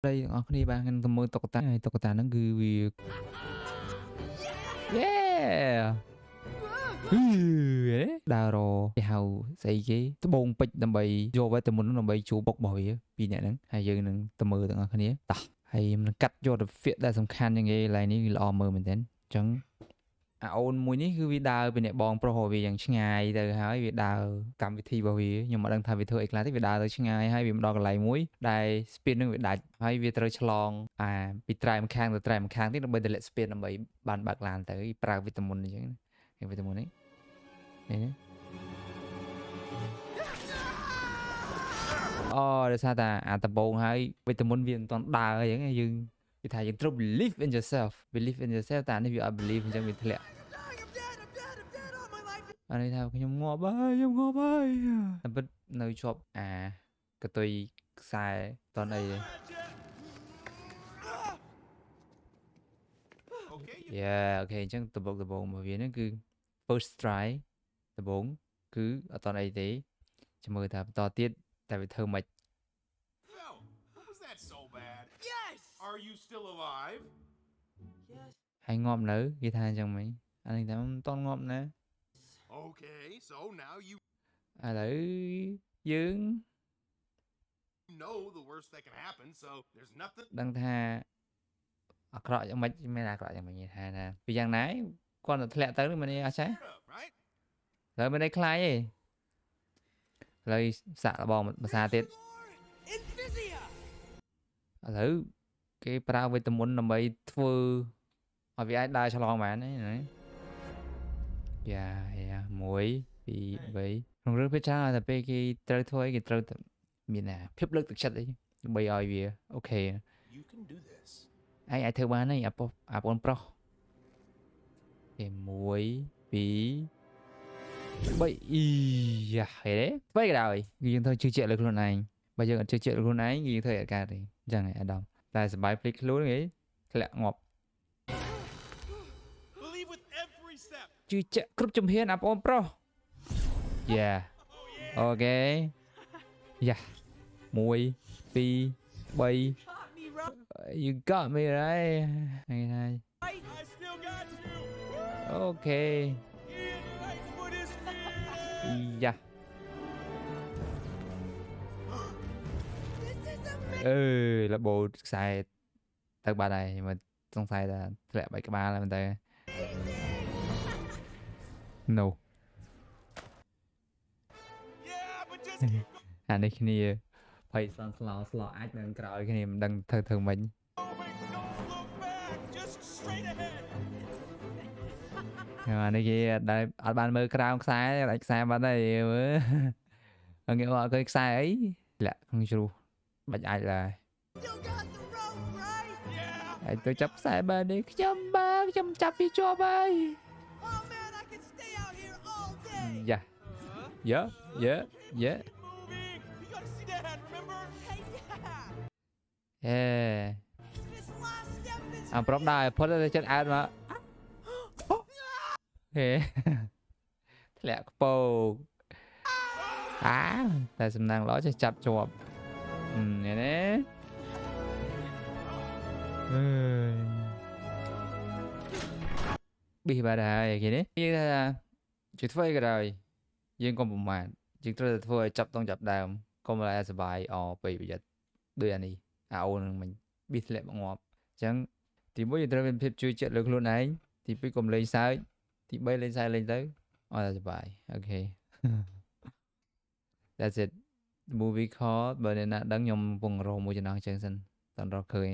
đây ở cái ba ngân tầm mơ tộc ta nó cứ vì yeah đào rồi hào xây cái bồn bịch tầm bầy vô với tầm muốn tầm bầy chú bọc bồi vì nè nắng hay giờ nắng tầm mơ tầm ở cái này ta hay mình cắt vô được việcได้สำคัญยังไงอะไรนี่รอมือเหมือนกันจังโอนมวยนี่คือวิดาเป็นเนี่ยบองโปรโหวีอย่างช่างไงแต่หายวิดากรรมวิธีบ่วีnhưng mà đangทำวิธีอีกแล้วที่วิดาtớiช่างไงให้วิมดอกอะไรมุ้ยได้สปินนึงวิดาให้วิตรฉลองปีไตรมันค้างตัวไตรมันค้างที่เราไปเดลสปินเราไปบานบักลานแต่ปรากวิตามินอย่างนี้วิตามินนี้เนี่ยอ๋อเดี๋ยวซาตาตะโบงให้วิตามินเวียนตอนดาอย่างเงี้ยยังวิธียังต้อง believe in yourself แต่นี่วิ I believe จังวิธีแหละอันนี้ทำខ្ញុំងាប់ហើយខ្ញុំងាប់ហើយតែពិតនៅជាប់កតុយខ្សែតនអីអូខេអញ្ចឹងដំបងរបស់វាហ្នឹងគឺ first strike ដំបងគឺអត់តអីទេចាំមើលថាបន្តទៀតតែវាធ្វើមិនហើយងាប់នៅគេថាអញ្ចឹងមិញអានេះតែមិនតងាប់ណា Okay, so now you ឥឡូវយើង know the worst that can happen, so there's nothing ដឹងថាអាក្រក់យ៉ាងម៉េចមានអាក្រក់យ៉ាងម៉េចថាពីយ៉ាងណាគាត់ទៅធ្លាក់ទៅមិនអត់ចេះ right? ឡើយមិនได้ខ្លាយទេឡើយសាក់លបងភាសាទៀតឥឡូវគេប្រើវីតាមីនដើម្បីធ្វើឲ្យវាអាចដើរឆ្លងបានណាយ៉ា1 2 3ក្នុងរឿងភាគច្រើនតែពេលគេត្រូវធ្វើគេត្រូវមានភាពលើកទឹកចិត្តអីដើម្បីឲ្យវាអូខេ You can do this អាចធ្វើបានហើយអាបងប្រុសគេ1 2 3អ៊ីយ៉ាហេស្បែកដល់យើងត្រូវជឿជាក់លើខ្លួនឯងបើយើងអត់ជឿជាក់លើខ្លួនឯងយើងធ្វើអត់កើតទេអញ្ចឹងឯអាដាមតែសបាយភ្លេចខ្លួនគេធ្លាក់ងាប់ជឿជាក់គ្រប់ជំហានអាបងប្រុសយ៉ាអូខេយ៉ា1 2 3 you got me right ហើយអូខេយ៉ាលបោខ្សែទៅបាត់ហើយមិនសង្ស័យថាធ្លាក់បែកក្បាលហើយមែនតើ no អានេះគ្នាភ័យសន្ស្លោអាចនៅក្រោយគ្នាមិនដឹងធ្វើមិនអានេះគេអត់បានមើលក្រោមខ្សែតែខ្សែបាត់ហើយមើលងាកអត់ឃើញខ្សែអីលាក់ក្នុងជ្រុះបាច់អាចឡើយហើយទៅចាប់ខ្សែបាននេះខ្ញុំចាប់វាជាប់ហើយយ៉ាប្រាប់ដែរផុតទៅចិត្តអើតមកហេធ្លាក់ខ្ពកតែសំណាងល្អចេះចាប់ជាប់នេះណាប៊ីបាត់ហើយគេនេះយើងថាជួយធ្វើអីក៏ដោយយើងកុំប្រមាថយើងត្រូវតែធ្វើឲ្យចាប់ដើមកុំឲ្យសបាយពេកប្រយ័ត្នដូចអានេះអូននឹងមិញប៊ីធ្លាក់មកងាប់អញ្ចឹងទី1យើងត្រូវមានភាពជឿជាក់លើខ្លួនឯងទី2កុំលេងសើចទី3លេងសើចលេងទៅអត់សបាយអូខេ That's it movie called បើអ្នកណាដឹងខ្ញុំកំពុងរកមួយចំណងអញ្ចឹងសិនតើរកឃើញ